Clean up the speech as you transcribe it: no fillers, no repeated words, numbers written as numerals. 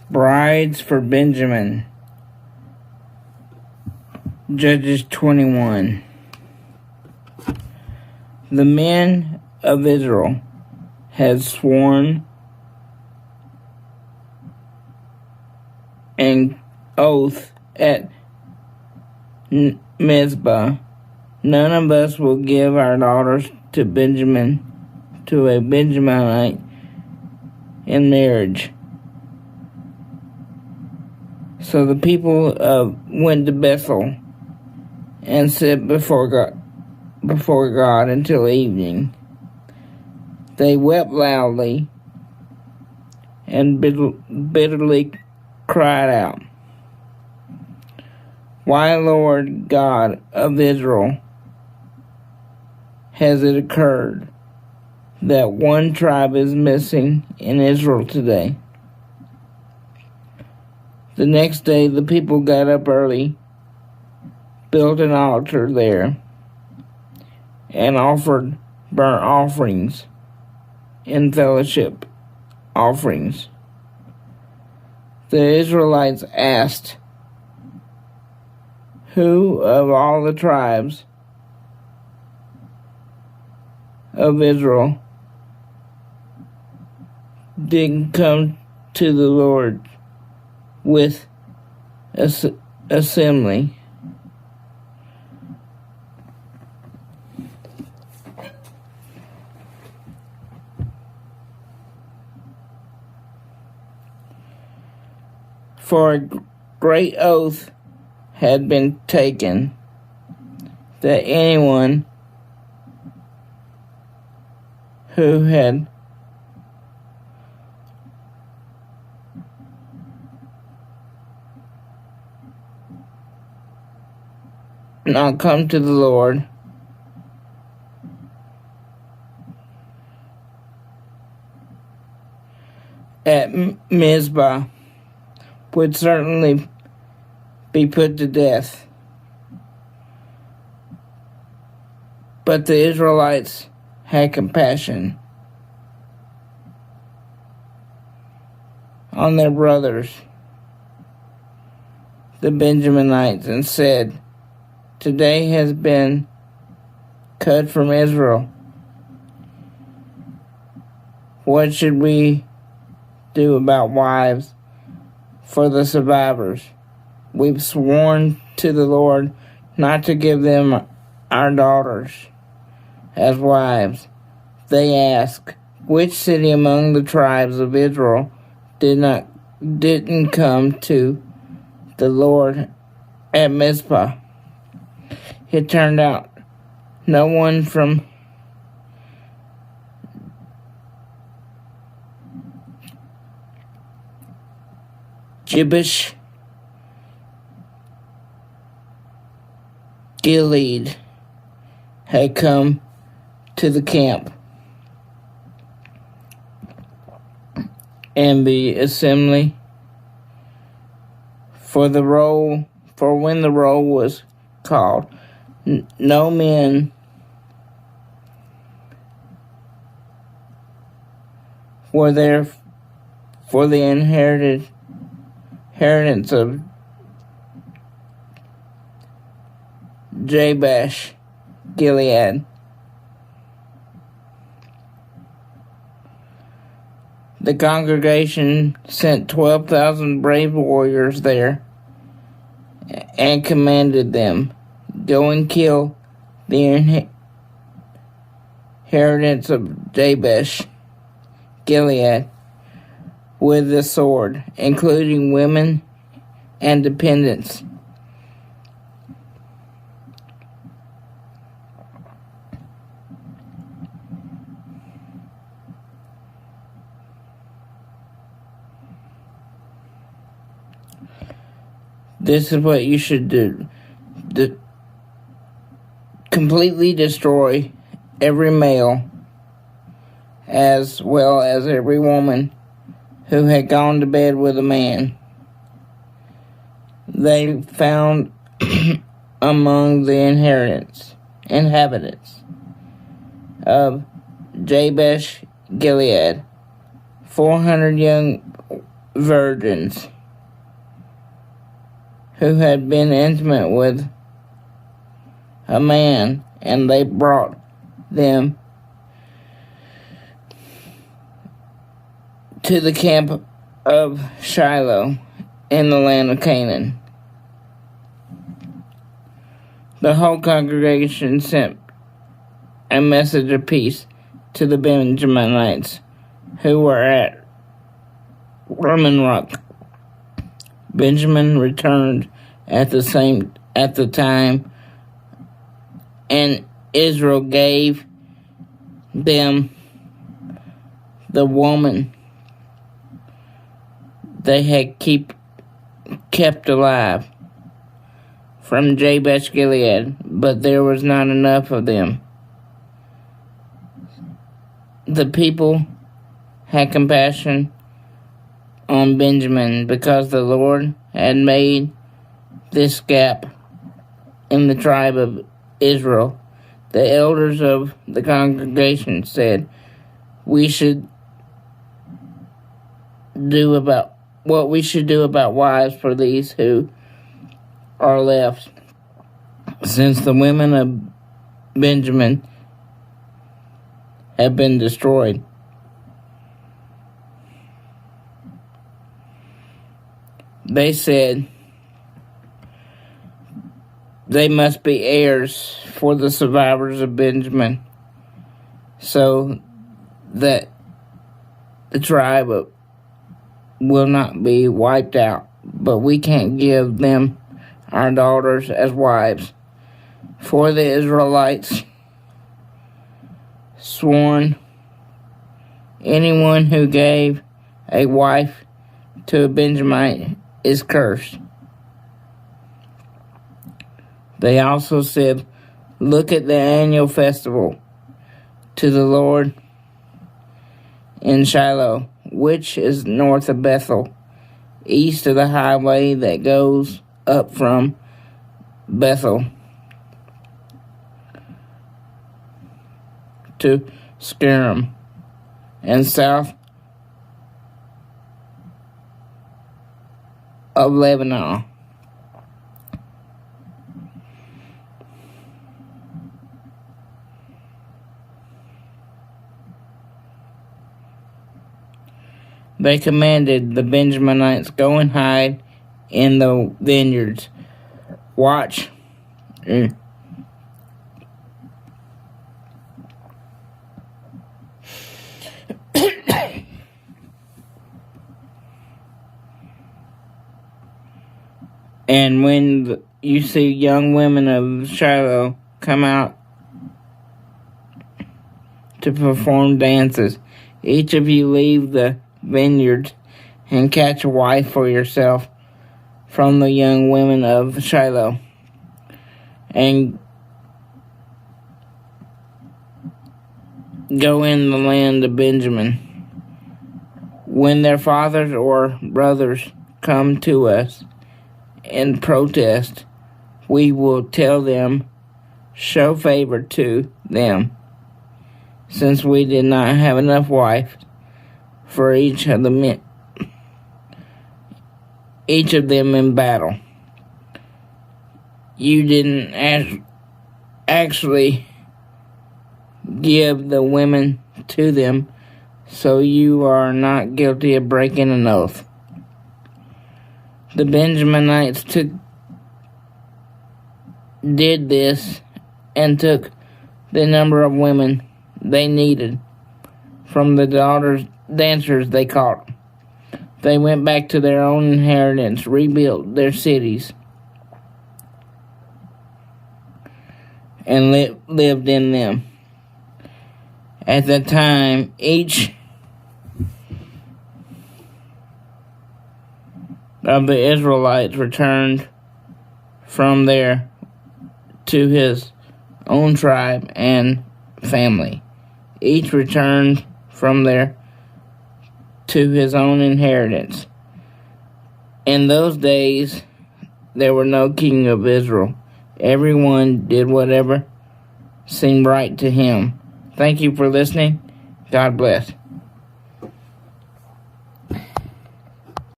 Brides for Benjamin. Judges 21. The men of Israel had sworn an oath at Mizpah, none of us will give our daughters to a Benjaminite in marriage. So the people went to Bethel and sat before God until evening. They wept loudly and bitterly cried out, "Why, Lord God of Israel, has it occurred that one tribe is missing in Israel today?" The next day the people got up early, built an altar there, and offered burnt offerings and fellowship offerings. The Israelites asked, "Who of all the tribes of Israel didn't come to the Lord with assembly?" For a great oath had been taken that anyone who had not come to the Lord at Mizpah would certainly be put to death. But the Israelites had compassion on their brothers, the Benjaminites, and said, "Today has been cut from Israel. What should we do about wives for the survivors? We've sworn to the Lord not to give them our daughters as wives." They asked, "Which city among the tribes of Israel didn't come to the Lord at Mizpah?" It turned out no one from Jabesh-gilead had come to the camp and the assembly for when the roll was called. No men were there for the inheritance of Jabesh-gilead. The congregation sent 12,000 brave warriors there and commanded them, "Go and kill the inheritance of Jabesh-gilead with the sword, including women and dependents." This is what you should do. Completely destroy every male as well as every woman who had gone to bed with a man. They found among the inhabitants of Jabesh-gilead 400 young virgins who had been intimate with a man, and they brought them to the camp of Shiloh in the land of Canaan. The whole congregation sent a message of peace to the Benjaminites who were at Rimmon Rock. Benjamin returned at the time, and Israel gave them the woman they had kept alive from Jabesh-gilead, but there was not enough of them. The people had compassion on Benjamin because the Lord had made this gap in the tribe of Israel. The elders of the congregation said, we should do about wives for these who are left, since the women of Benjamin have been destroyed. They said they must be heirs for the survivors of Benjamin, so that the tribe will not be wiped out. But we can't give them our daughters as wives, for the Israelites sworn anyone who gave a wife to a Benjaminite is cursed. They also said, look at the annual festival to the Lord in Shiloh, which is north of Bethel, east of the highway that goes up from Bethel to Scarim, and south of Lebanon. They commanded the Benjaminites, go and hide in the vineyards. Watch. And when you see young women of Shiloh come out to perform dances, each of you leave the vineyard and catch a wife for yourself from the young women of Shiloh, and go in the land of Benjamin. When their fathers or brothers come to us and protest, we will tell them, show favor to them, since we did not have enough wives for each of them in battle. You didn't actually give the women to them, so you are not guilty of breaking an oath. The Benjaminites did this and took the number of women they needed from the dancers they caught. They went back to their own inheritance, rebuilt their cities, and lived in them. At that time, each of the Israelites returned from there to his own tribe and family. Each returned from there to his own inheritance. In those days, there were no king of Israel. Everyone did whatever seemed right to him. Thank you for listening. God bless.